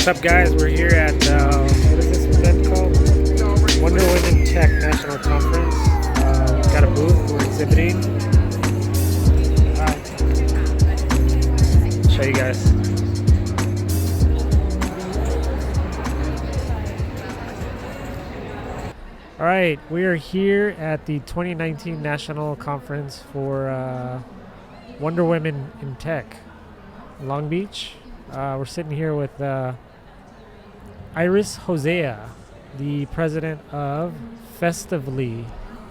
up, guys? We're here at, what is this event called? WONDERWOMENTECH National Conference. We've got a booth, we're exhibiting. Show you guys. All right, we are here at the 2019 National Conference for Wonder Women in Tech, Long Beach. We're sitting here with Iris Hosea, the president of Festively.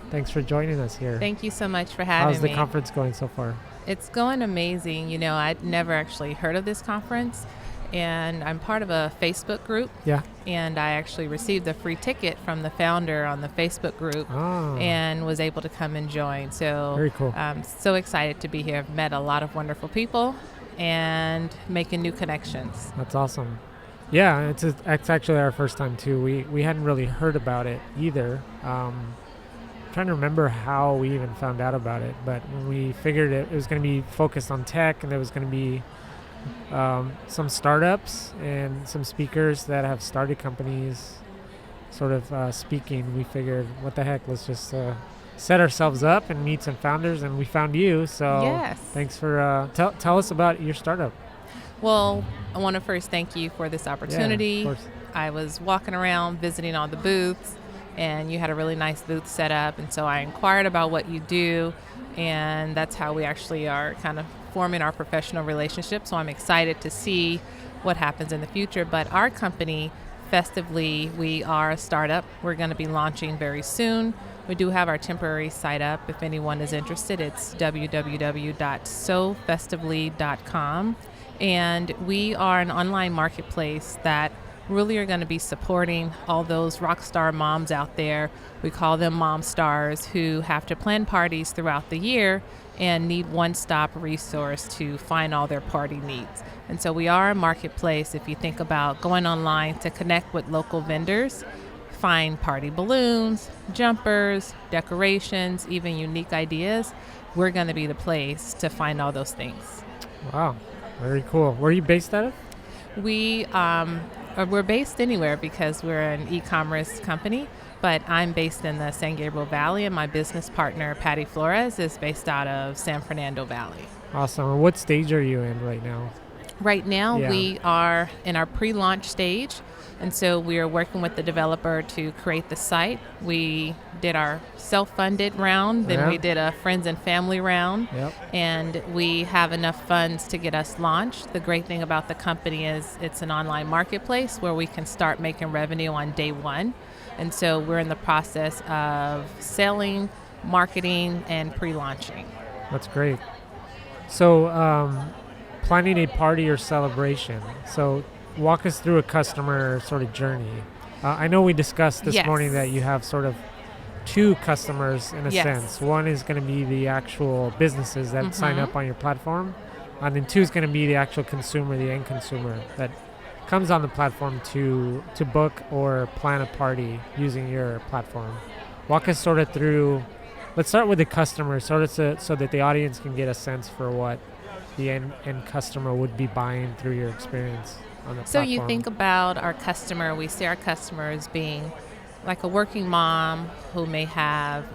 Thanks for joining us here. Thank you so much for having me. How's the conference going so far? It's going amazing. You know, I'd never actually heard of this conference, and I'm part of a Facebook group. Yeah. And I actually received a free ticket from the founder on the Facebook group and was able to come and join. So very cool. I'm so excited to be here. I've met a lot of wonderful people and making new connections. That's awesome. Yeah, it's actually our first time too. We hadn't really heard about it either. Trying to remember how we even found out about it, but when we figured it was going to be focused on tech and there was going to be some startups and some speakers that have started companies sort of speaking, we figured, what the heck, let's just set ourselves up and meet some founders, and we found you. So yes. Thanks for tell us about your startup. Well, I want to first thank you for this opportunity. Yeah, of course. I was walking around visiting all the booths, and you had a really nice booth set up, and so I inquired about what you do, and that's how we actually are kind of forming our professional relationship. So I'm excited to see what happens in the future. But our company, Festively, we are a startup. We're going to be launching very soon. We do have our temporary site up. If anyone is interested, it's www.sofestively.com. And we are an online marketplace that really are going to be supporting all those rock star moms out there. We call them mom stars who have to plan parties throughout the year and need one-stop resource to find all their party needs. And so we are a marketplace. If you think about going online to connect with local vendors, find party balloons, jumpers, decorations, even unique ideas, we're going to be the place to find all those things. Wow, very cool. Where are you based out of? We're based anywhere because we're an e-commerce company, but I'm based in the San Gabriel Valley, and my business partner, Patty Flores, is based out of San Fernando Valley. Awesome. And what stage are you in right now? Right now, we are in our pre-launch stage, and so we are working with the developer to create the site. We did our self-funded round, then we did a friends and family round, and we have enough funds to get us launched. The great thing about the company is it's an online marketplace where we can start making revenue on day one. And so we're in the process of selling, marketing, and pre-launching. That's great. So planning a party or celebration. So walk us through a customer sort of journey. I know we discussed this morning that you have sort of two customers in a sense. One is going to be the actual businesses that sign up on your platform, and then two is going to be the actual consumer, the end consumer that comes on the platform to book or plan a party using your platform. Walk us sort of through, let's start with the customer so that the audience can get a sense for what the end customer would be buying through your experience on the platform. So you think about our customer, we see our customer as being like a working mom who may have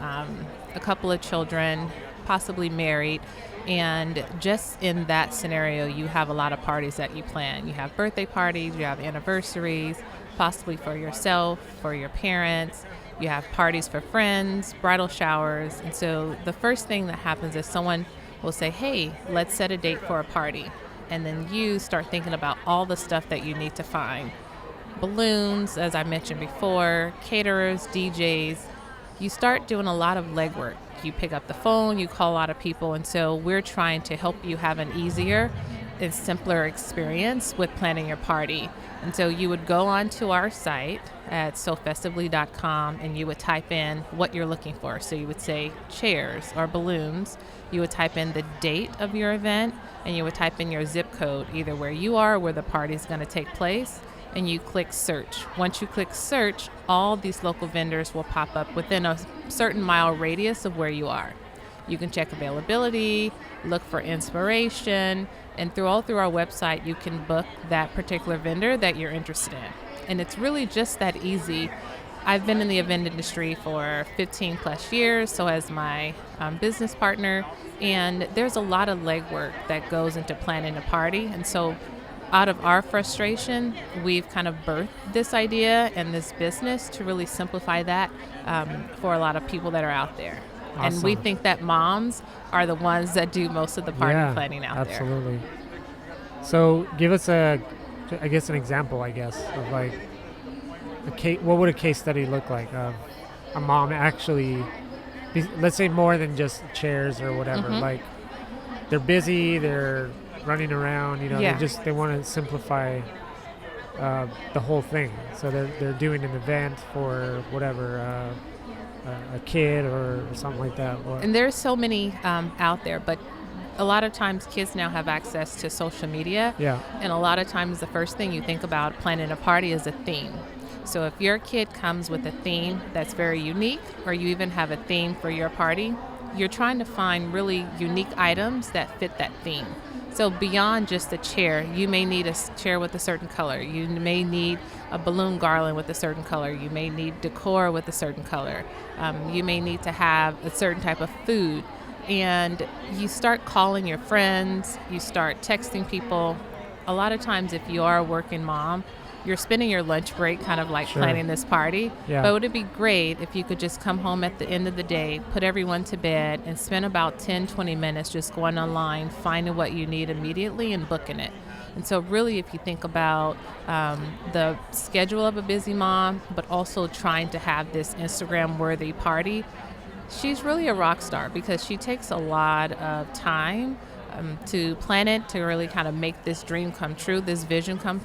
a couple of children, possibly married, and just in that scenario, you have a lot of parties that you plan. You have birthday parties, you have anniversaries, possibly for yourself, for your parents. You have parties for friends, bridal showers. And so the first thing that happens is someone will say, hey, let's set a date for a party. And then you start thinking about all the stuff that you need to find. Balloons, as I mentioned before, caterers, DJs. You start doing a lot of legwork. You pick up the phone, you call a lot of people, and so we're trying to help you have an easier and simpler experience with planning your party. And so you would go onto our site at sofestively.com and you would type in what you're looking for. So you would say chairs or balloons. You would type in the date of your event, and you would type in your zip code, either where you are or where the party is going to take place, and you click search. Once you click search, all these local vendors will pop up within a certain mile radius of where you are. You can check availability, look for inspiration, and through our website, you can book that particular vendor that you're interested in. And it's really just that easy. I've been in the event industry for 15 plus years, so has my business partner, and there's a lot of legwork that goes into planning a party. And so out of our frustration, we've kind of birthed this idea and this business to really simplify that for a lot of people that are out there. Awesome. And we think that moms are the ones that do most of the party planning out there. Absolutely. So give us an example, of like what would a case study look like of a mom actually, let's say more than just chairs or whatever, like they're busy, they're running around, they want to simplify the whole thing. So they're doing an event for whatever, a kid or something like that. And there's so many out there, but a lot of times kids now have access to social media. Yeah. And a lot of times the first thing you think about planning a party is a theme. So if your kid comes with a theme that's very unique, or you even have a theme for your party, you're trying to find really unique items that fit that theme. So beyond just a chair, you may need a chair with a certain color. You may need a balloon garland with a certain color. You may need decor with a certain color. You may need to have a certain type of food. And you start calling your friends, you start texting people. A lot of times if you are a working mom, you're spending your lunch break kind of like planning this party. Yeah. But would it be great if you could just come home at the end of the day, put everyone to bed, and spend about 10, 20 minutes just going online, finding what you need immediately and booking it. And so really, if you think about the schedule of a busy mom, but also trying to have this Instagram-worthy party, she's really a rock star because she takes a lot of time to plan it, to really kind of make this dream come true, this vision come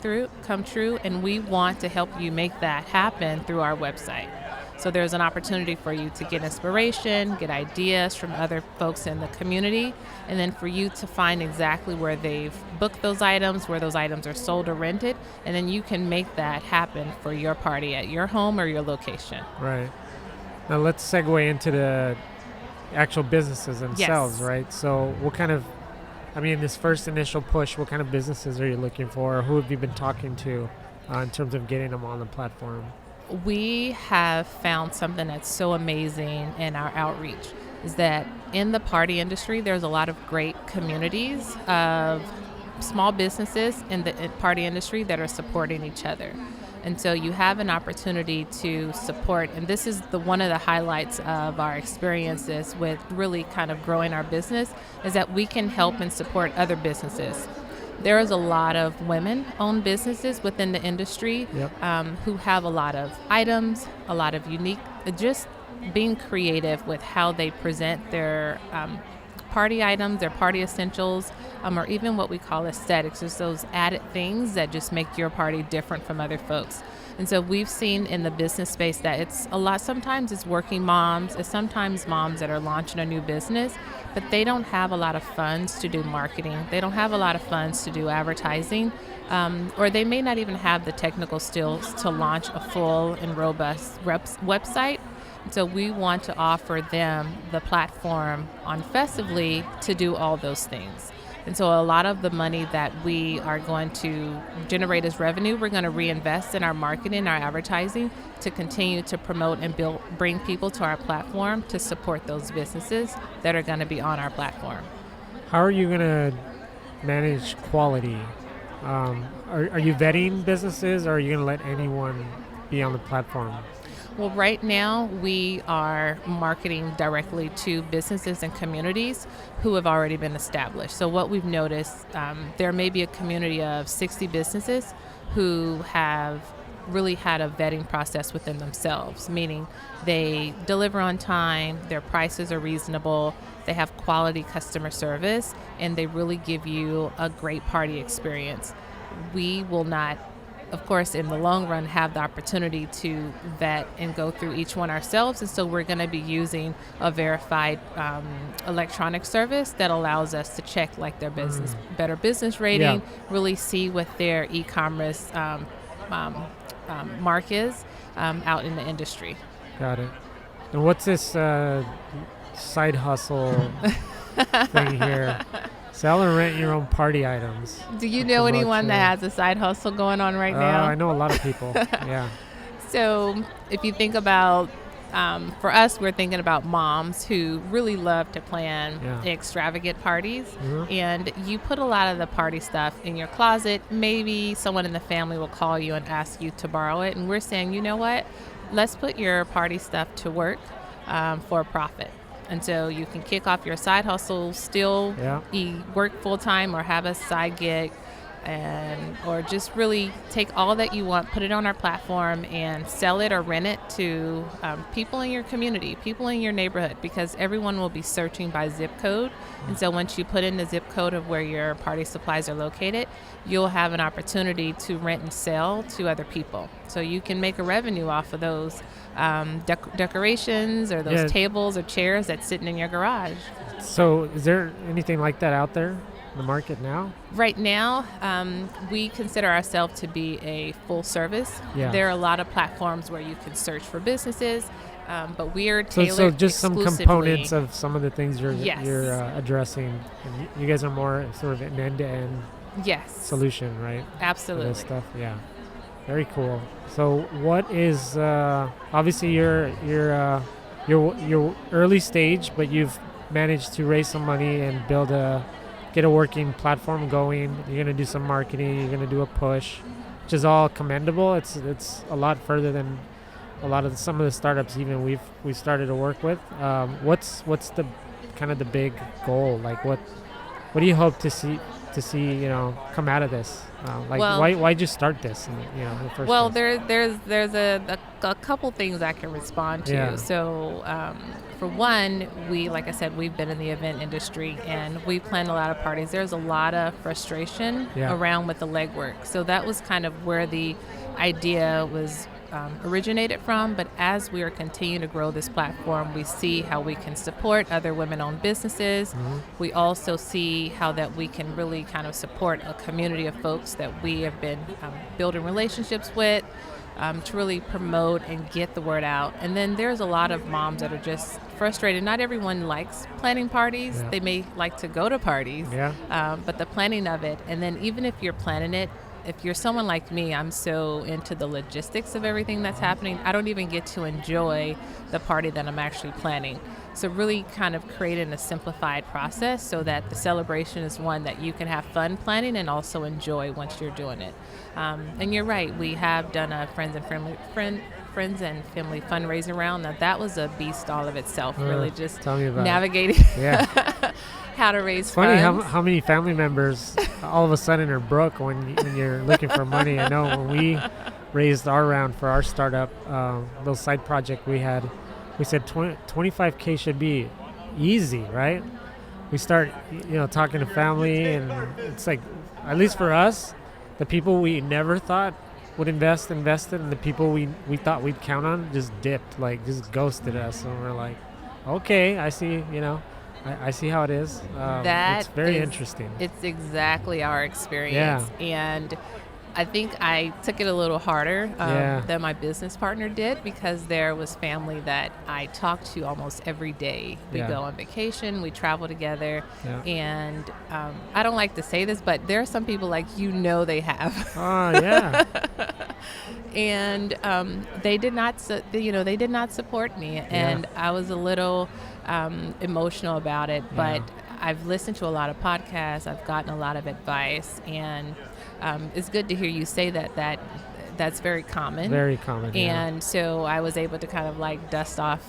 true, and we want to help you make that happen through our website. So there's an opportunity for you to get inspiration, get ideas from other folks in the community, and then for you to find exactly where they've booked those items, where those items are sold or rented, and then you can make that happen for your party at your home or your location. Right. Now let's segue into the actual businesses themselves, right? So this first initial push, what kind of businesses are you looking for? Or who have you been talking to in terms of getting them on the platform? We have found something that's so amazing in our outreach is that in the party industry, there's a lot of great communities of small businesses in the party industry that are supporting each other. And so you have an opportunity to support, and this is one of the highlights of our experiences with really kind of growing our business, is that we can help and support other businesses. There is a lot of women-owned businesses within the industry who have a lot of items, a lot of unique, just being creative with how they present their party items, their party essentials, or even what we call aesthetics, just those added things that just make your party different from other folks. And so we've seen in the business space that it's a lot, sometimes it's working moms, it's sometimes moms that are launching a new business, but they don't have a lot of funds to do marketing. They don't have a lot of funds to do advertising, or they may not even have the technical skills to launch a full and robust website. So we want to offer them the platform on Festively to do all those things. And so a lot of the money that we are going to generate as revenue, we're going to reinvest in our marketing, our advertising, to continue to promote and bring people to our platform to support those businesses that are going to be on our platform. How are you going to manage quality? Are you vetting businesses, or are you going to let anyone be on the platform? Well, right now we are marketing directly to businesses and communities who have already been established. So what we've noticed, there may be a community of 60 businesses who have really had a vetting process within themselves, meaning they deliver on time, their prices are reasonable, they have quality customer service, and they really give you a great party experience. We will not, of course, in the long run, have the opportunity to vet and go through each one ourselves. And so we're going to be using a verified electronic service that allows us to check like their business, better business rating, really see what their e-commerce mark is out in the industry. Got it. And what's this side hustle thing here. Sell and rent your own party items. Do you know anyone that has a side hustle going on right now? I know a lot of people. Yeah. So if you think about, for us, we're thinking about moms who really love to plan extravagant parties. Mm-hmm. And you put a lot of the party stuff in your closet. Maybe someone in the family will call you and ask you to borrow it. And we're saying, you know what? Let's put your party stuff to work for a profit. And so you can kick off your side hustle, still work full-time or have a side gig, or just really take all that you want, put it on our platform and sell it or rent it to people in your community, people in your neighborhood, because everyone will be searching by zip code. And so once you put in the zip code of where your party supplies are located, you'll have an opportunity to rent and sell to other people. So you can make a revenue off of those decorations or those tables or chairs that's sitting in your garage. So is there anything like that out there in the market now? Right now, we consider ourselves to be a full service. Yeah. There are a lot of platforms where you can search for businesses, but we are tailored So just some components of some of the things you're addressing. And you guys are more sort of an end-to-end solution, right? Absolutely. For this stuff, yeah. Very cool. So what is obviously you're early stage, but you've managed to raise some money and get a working platform going. You're gonna do some marketing. You're gonna do a push, which is all commendable. It's a lot further than a lot of some of the startups even we've started to work with. What's the kind of the big goal? Like what do you hope to see come out of this? Why'd you start this? In the first place? There's a couple things I can respond to. Yeah. So for one, like I said, we've been in the event industry and we plan a lot of parties. There's a lot of frustration around with the legwork. So that was kind of where the idea was originated from. But as we are continuing to grow this platform, we see how we can support other women-owned businesses. Mm-hmm. We also see how that we can really kind of support a community of folks that we have been building relationships with to really promote and get the word out. And then there's a lot of moms that are just frustrated. Not everyone likes planning parties. Yeah. They may like to go to parties, but the planning of it, and then even if you're planning it, if you're someone like me, I'm so into the logistics of everything that's happening, I don't even get to enjoy the party that I'm actually planning. So really kind of creating a simplified process so that the celebration is one that you can have fun planning and also enjoy once you're doing it. And you're right, we have done a friends and family fundraiser round. Now that was a beast all of itself, really just navigating how to raise funny funds. How many family members all of a sudden are broke when you're looking for money. I know when we raised our round for our startup, little side project we had, we said 25K should be easy, right? We start talking to family, and it's like, at least for us, the people we never thought would invested, and the people we thought we'd count on just dipped, like just ghosted us. And we're like, okay, I see, I see how it is. It's very interesting. It's exactly our experience. Yeah. And I think I took it a little harder than my business partner did, because there was family that I talked to almost every day. We go on vacation, we travel together, and I don't like to say this, but there are some people like they have. Oh, yeah. And they did not support me, and I was a little emotional about it, but I've listened to a lot of podcasts, I've gotten a lot of advice, and it's good to hear you say that's very common. Very common. And so I was able to kind of like dust off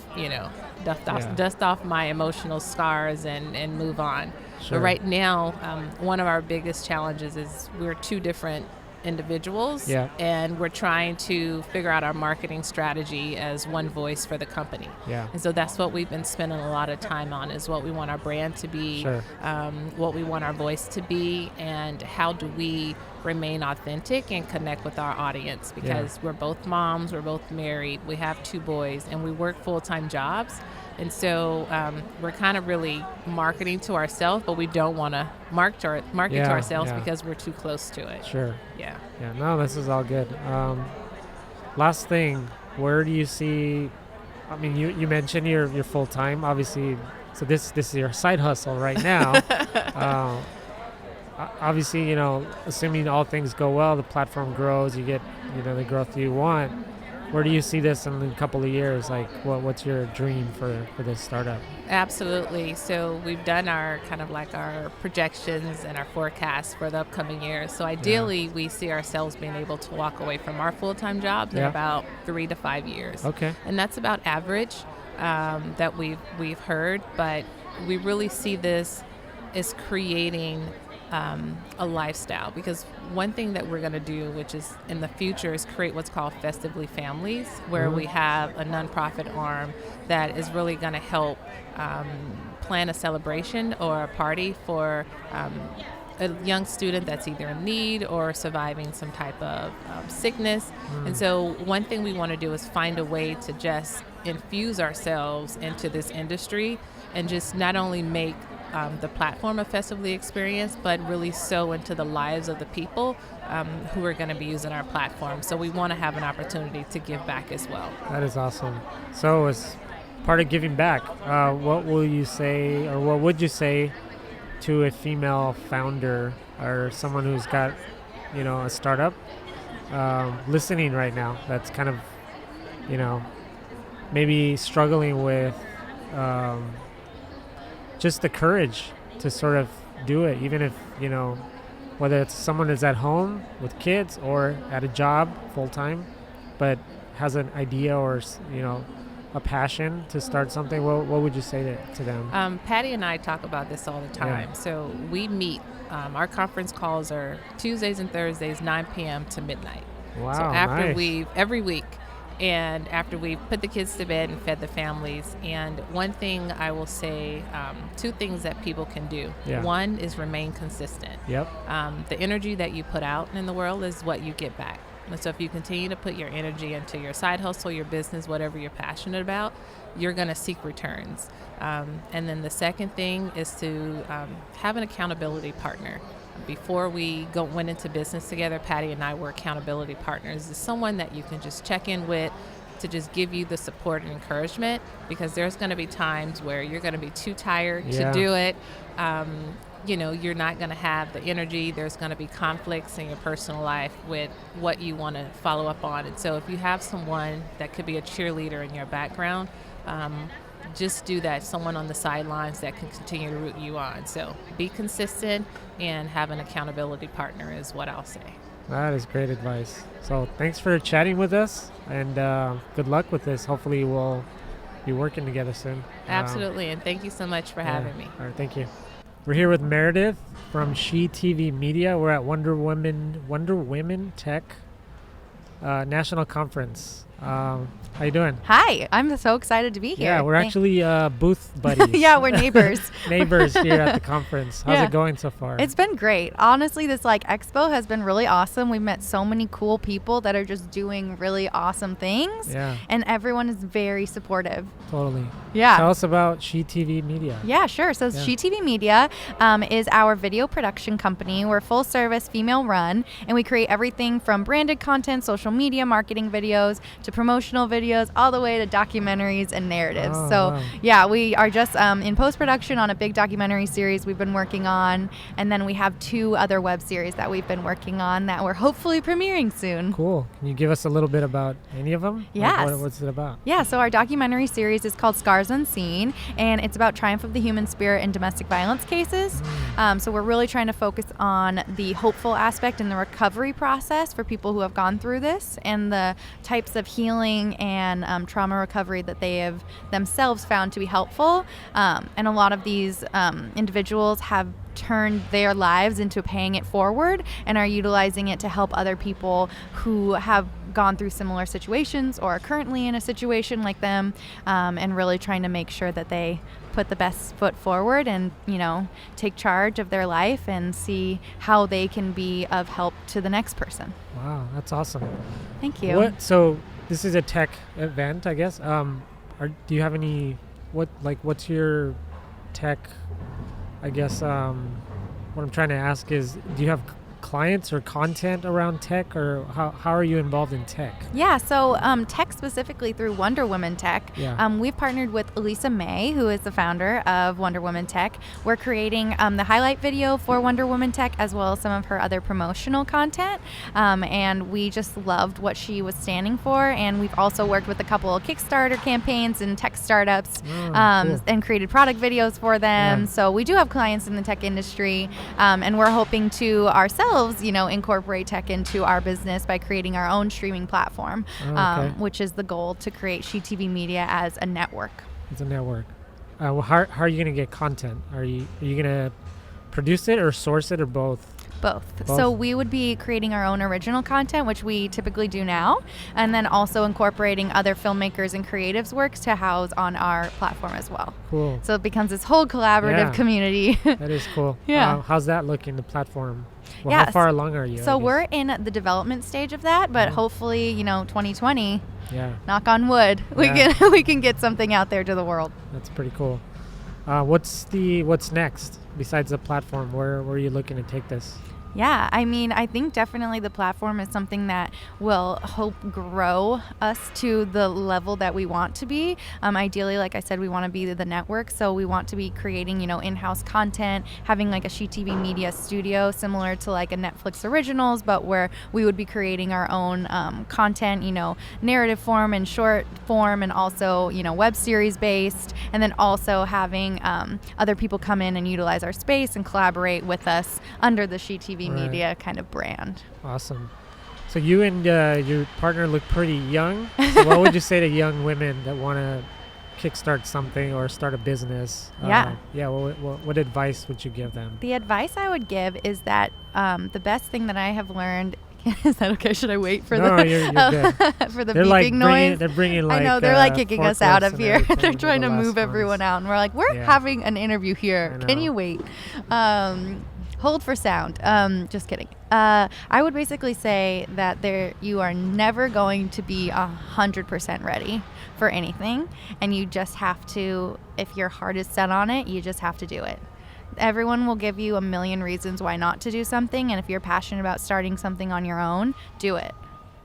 my emotional scars and move on. Sure. But right now, one of our biggest challenges is we're two different individuals, and we're trying to figure out our marketing strategy as one voice for the company. And so that's what we've been spending a lot of time on, is what we want our brand to be, what we want our voice to be, and how do we remain authentic and connect with our audience, because we're both moms, we're both married, we have 2 boys, and we work full-time jobs. And so we're kind of really marketing to ourselves, but we don't want to market to ourselves because we're too close to it. Sure. Yeah. No, this is all good. Last thing, where do you see? I mean, you mentioned you're full time. Obviously, So this is your side hustle right now. uh, Obviously, assuming all things go well, the platform grows, you get, the growth you want. Where do you see this in a couple of years? Like, what's your dream for this startup? Absolutely. So we've done our kind of like our projections and our forecasts for the upcoming years. So ideally, we see ourselves being able to walk away from our full-time jobs in about 3 to 5 years. Okay. And that's about average that we've heard, but we really see this as creating a lifestyle, because one thing that we're going to do, which is in the future, is create what's called Festively Families, where we have a nonprofit arm that is really going to help plan a celebration or a party for a young student that's either in need or surviving some type of sickness. And so one thing we want to do is find a way to just infuse ourselves into this industry and just not only make the platform a festively experience, but really sow into the lives of the people who are going to be using our platform. So we want to have an opportunity to give back as well. That is awesome. So as part of giving back, what will you say, or what would you say to a female founder or someone who's got, a startup listening right now that's kind of, maybe struggling with just the courage to sort of do it, even if, whether it's someone that's at home with kids or at a job full-time, but has an idea or, a passion to start something, what would you say to them? Patty and I talk about this all the time. Yeah. So we meet, our conference calls are Tuesdays and Thursdays, 9 p.m. to midnight. Wow, so after nice. every week, and after we've put the kids to bed and fed the families. And one thing I will say, 2 things that people can do. Yeah. One is remain consistent. Yep. The energy that you put out in the world is what you get back. And so if you continue to put your energy into your side hustle, your business, whatever you're passionate about, you're going to seek returns. And then the second thing is to have an accountability partner. Before we went into business together, Patty and I were accountability partners. It's someone that you can just check in with to just give you the support and encouragement, because there's going to be times where you're going to be too tired to do it. You're not going to have the energy. There's going to be conflicts in your personal life with what you want to follow up on. And so if you have someone that could be a cheerleader in your background, just do that. Someone on the sidelines that can continue to root you on. So be consistent and have an accountability partner is what I'll say. That is great advice. So thanks for chatting with us, and good luck with this. Hopefully we'll be working together soon. Absolutely, and thank you so much for having me. All right, thank you. We're here with Meredith from She TV Media. We're at WONDERWOMENTECH National Conference. How you doing? Hi, I'm so excited to be here. Yeah, we're actually booth buddies. Yeah, we're neighbors. Neighbors here at the conference. How's it going so far? It's been great. Honestly, this expo has been really awesome. We've met so many cool people that are just doing really awesome things. Yeah. And everyone is very supportive. Totally. Yeah. Tell us about She TV Media. Yeah, sure. So She TV Media is our video production company. We're full service, female run, and we create everything from branded content, social media, marketing videos, to promotional videos, all the way to documentaries and narratives. Wow. We are just in post-production on a big documentary series we've been working on, and then we have 2 other web series that we've been working on that we're hopefully premiering soon. Cool. Can you give us a little bit about any of them? Yes. What's it about? Yeah, so our documentary series is called Scars Unseen, and it's about triumph of the human spirit in domestic violence cases. So we're really trying to focus on the hopeful aspect and the recovery process for people who have gone through this, and the types of healing and trauma recovery that they have themselves found to be helpful. And a lot of these individuals have turned their lives into paying it forward and are utilizing it to help other people who have gone through similar situations or are currently in a situation like them, and really trying to make sure that they put the best foot forward and, take charge of their life and see how they can be of help to the next person. Wow, that's awesome. Thank you. So this is a tech event, I guess. Do you have any, what's your tech, I guess, what I'm trying to ask is, do you have clients or content around tech, or how are you involved in tech? Yeah, so tech specifically through Wonder Women Tech. Yeah. We've partnered with Elisa May, who is the founder of Wonder Women Tech. We're creating the highlight video for Wonder Women Tech, as well as some of her other promotional content. And we just loved what she was standing for. And we've also worked with a couple of Kickstarter campaigns and tech startups Cool. and created product videos for them. Yeah. So we do have clients in the tech industry, and we're hoping to ourselves, incorporate tech into our business by creating our own streaming platform, which is the goal, to create SheTV Media as a network. It's a network. Well, how are you going to get content? Are you going to produce it or source it, or both? Both. So we would be creating our own original content, which we typically do now, and then also incorporating other filmmakers and creatives' works to house on our platform as well. Cool. So it becomes this whole collaborative community. That is cool. Yeah. How's that looking, the platform? Well, Yeah, how far along are you? So we're in the development stage of that, but hopefully, 2020, knock on wood, we can get something out there to the world. That's pretty cool. What's next besides the platform? Where are you looking to take this? Yeah, I think definitely the platform is something that will hope grow us to the level that we want to be. Ideally, like I said, we want to be the network, so we want to be creating, in-house content, having like a SheTV Media studio similar to like a Netflix Originals, but where we would be creating our own content, narrative form and short form, and also, web series based, and then also having other people come in and utilize our space and collaborate with us under the SheTV Media kind of brand. Awesome. So you and your partner look pretty young. So what would you say to young women that want to kickstart something or start a business? What advice would you give them? The advice I would give is that the best thing that I have learned. Is that okay? Should I wait for you're good. for the they're beeping noise? They're bringing like I know they're like kicking us out of here. They're trying to move everyone out, and we're like, we're having an interview here. Can you wait? Hold for sound. Just kidding. I would basically say that you are never going to be 100% ready for anything, and you just have to, if your heart is set on it, you just have to do it. Everyone will give you a million reasons why not to do something, and if you're passionate about starting something on your own, do it.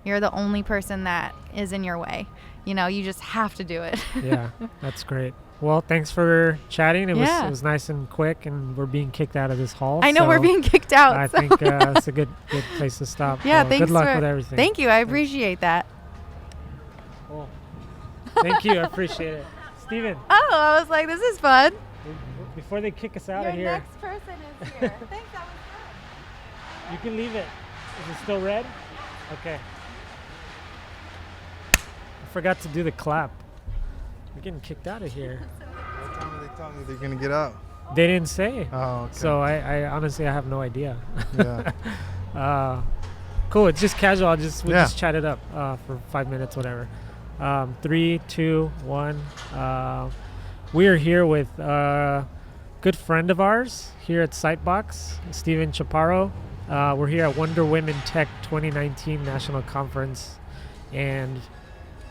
You're the only person that is in your way. You just have to do it. Yeah, that's great. Well, thanks for chatting. It was nice and quick, and we're being kicked out of this hall. I know, we're being kicked out. I think it's a good place to stop. Yeah, thanks. Good luck with everything. Thank you. I appreciate that. Cool. Thank you. I appreciate it. Steven. Oh, I was like, this is fun. Before they kick us out of here. Your next person is here. Thanks, that was fun. You can leave it. Is it still red? Okay. I forgot to do the clap. We're getting kicked out of here. What time are they telling you they're going to get out? They didn't say. Oh, okay. So I honestly, I have no idea. Yeah. Cool. It's just casual. We'll just chat it up for 5 minutes, whatever. 3, 2, 1. We are here with a good friend of ours here at Sightbox, Steven Chaparro. We're here at Wonder Women Tech 2019 National Conference, and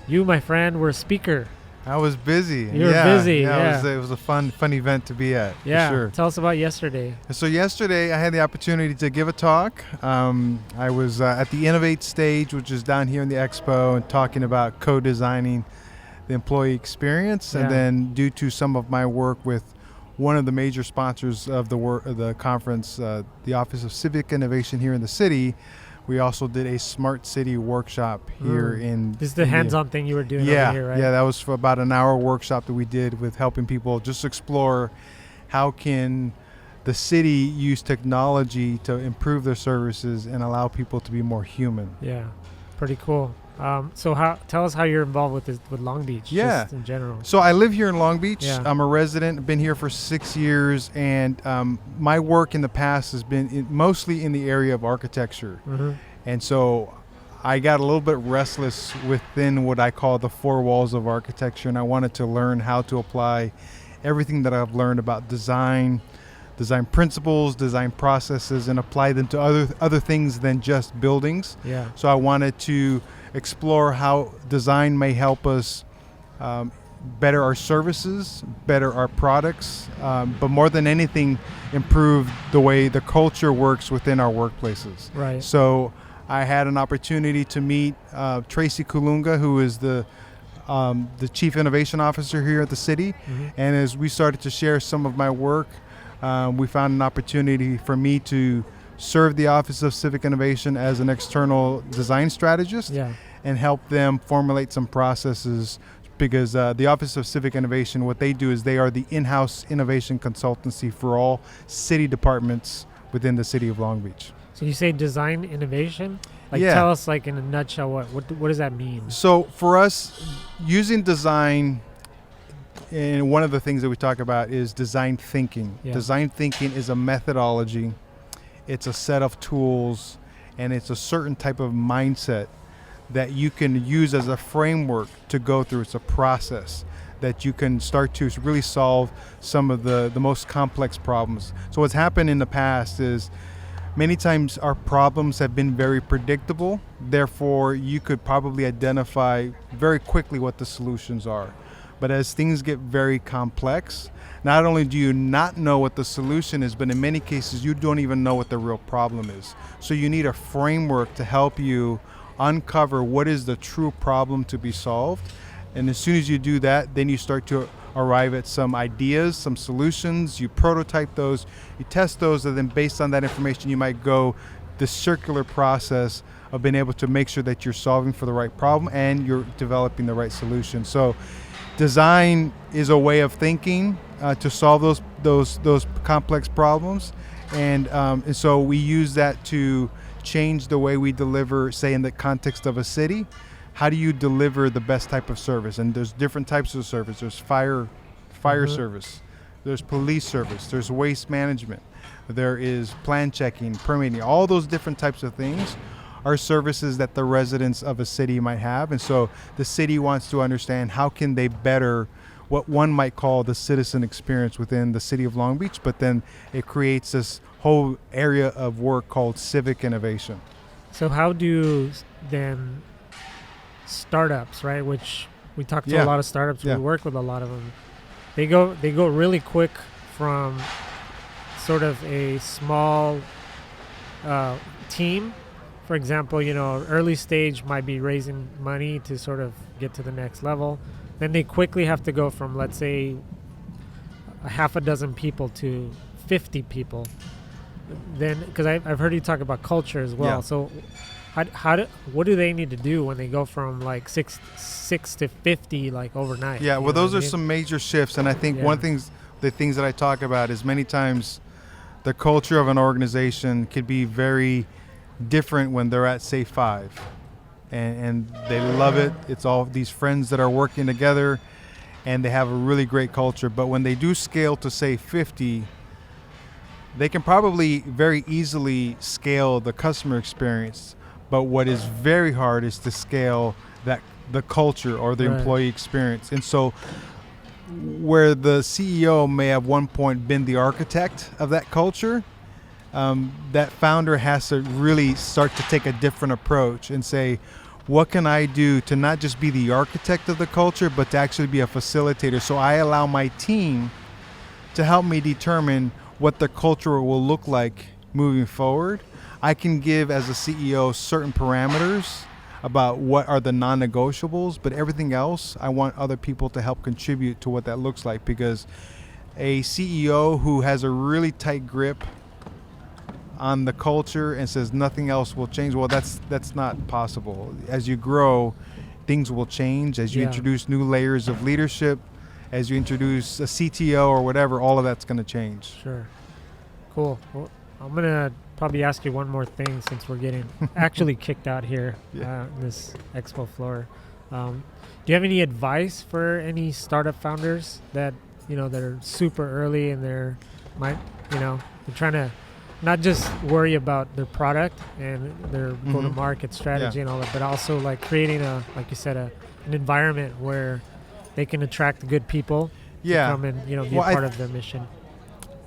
you, my friend, were a speaker. I was busy. You were busy. Yeah. It was a fun event to be at. Yeah. For sure. Tell us about yesterday. So yesterday I had the opportunity to give a talk. I was at the Innovate stage, which is down here in the expo, and talking about co-designing the employee experience. And then due to some of my work with one of the major sponsors of the conference, the Office of Civic Innovation here in the city, we also did a smart city workshop here in. This is the hands-on thing you were doing over here, right? Yeah, that was for about an hour workshop that we did with helping people just explore how can the city use technology to improve their services and allow people to be more human. Yeah, pretty cool. So tell us how you're involved with Long Beach, just in general. So I live here in Long Beach. Yeah. I'm a resident. I've been here for 6 years, and my work in the past has been mostly in the area of architecture. Mm-hmm. And so I got a little bit restless within what I call the four walls of architecture, and I wanted to learn how to apply everything that I've learned about design principles, design processes, and apply them to other things than just buildings. Yeah. So I wanted to explore how design may help us better our services, better our products, but more than anything, improve the way the culture works within our workplaces. Right. So I had an opportunity to meet Tracy Kulunga, who is the Chief Innovation Officer here at the city. Mm-hmm. And as we started to share some of my work, we found an opportunity for me to serve the Office of Civic Innovation as an external design strategist and help them formulate some processes, because the Office of Civic Innovation, what they do is they are the in-house innovation consultancy for all city departments within the city of Long Beach. So you say design innovation? Tell us in a nutshell, what does that mean? So for us, using design, and one of the things that we talk about is design thinking. Yeah. Design thinking is a methodology, it's a set of tools, and it's a certain type of mindset that you can use as a framework to go through. It's a process that you can start to really solve some of the most complex problems. So what's happened in the past is many times our problems have been very predictable. Therefore, you could probably identify very quickly what the solutions are. But as things get very complex, not only do you not know what the solution is, but in many cases, you don't even know what the real problem is. So you need a framework to help you uncover what is the true problem to be solved. And as soon as you do that, then you start to arrive at some ideas, some solutions, you prototype those, you test those, and then based on that information, you might go the circular process of being able to make sure that you're solving for the right problem and you're developing the right solution. So design is a way of thinking to solve those complex problems. And so we use that to change the way we deliver, say in the context of a city. How do you deliver the best type of service? And there's different types of service. There's fire service, there's police service, there's waste management, there is plan checking, permitting. All those different types of things are services that the residents of a city might have. And so the city wants to understand how can they better what one might call the citizen experience within the city of Long Beach, but then it creates this whole area of work called civic innovation. So how do then startups, right, which we talk to a lot of startups, we work with a lot of them, they go really quick from sort of a small team. For example, early stage might be raising money to sort of get to the next level. Then they quickly have to go from, let's say, a half a dozen people to 50 people. Then, because I've heard you talk about culture as well. Yeah. So what do they need to do when they go from like six to 50 overnight? Yeah, well, those are some major shifts, and I think the things that I talk about is many times the culture of an organization could be very different when they're at, say, 5, and they love it. It's all these friends that are working together, and they have a really great culture. But when they do scale to, say, 50, they can probably very easily scale the customer experience. But what is very hard is to scale the culture or the employee experience. And so where the CEO may have one point been the architect of that culture, that founder has to really start to take a different approach and say, what can I do to not just be the architect of the culture, but to actually be a facilitator? So I allow my team to help me determine what the culture will look like moving forward. I can give, as a CEO, certain parameters about what are the non-negotiables, but everything else, I want other people to help contribute to what that looks like, because a CEO who has a really tight grip on the culture and says nothing else will change, well, that's not possible. As you grow, things will change. As you introduce new layers of leadership, as you introduce a CTO or whatever, all of that's going to change. Sure. Cool. Well, I'm going to probably ask you one more thing since we're getting actually kicked out here in this expo floor. Do you have any advice for any startup founders that, that are super early and they're trying to not just worry about their product and their go-to-market strategy and all that, but also like creating like you said, an environment where they can attract good people to come and, be a part of the mission?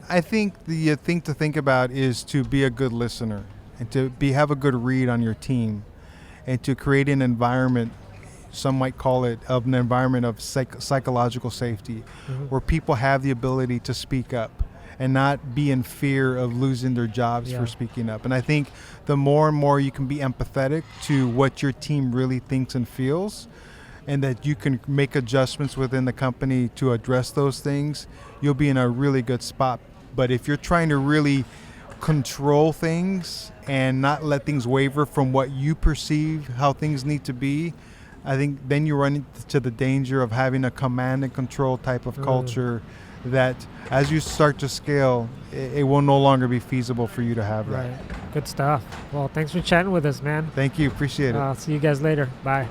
I think the thing to think about is to be a good listener and to have a good read on your team and to create an environment some might call it, of an environment of psychological safety, where people have the ability to speak up and not be in fear of losing their jobs for speaking up. And I think the more and more you can be empathetic to what your team really thinks and feels, and that you can make adjustments within the company to address those things, you'll be in a really good spot. But if you're trying to really control things and not let things waver from what you perceive how things need to be, I think then you run into the danger of having a command and control type of culture that as you start to scale, it will no longer be feasible for you to have that. Right. Good stuff. Well, thanks for chatting with us, man. Thank you. Appreciate it. See you guys later. Bye.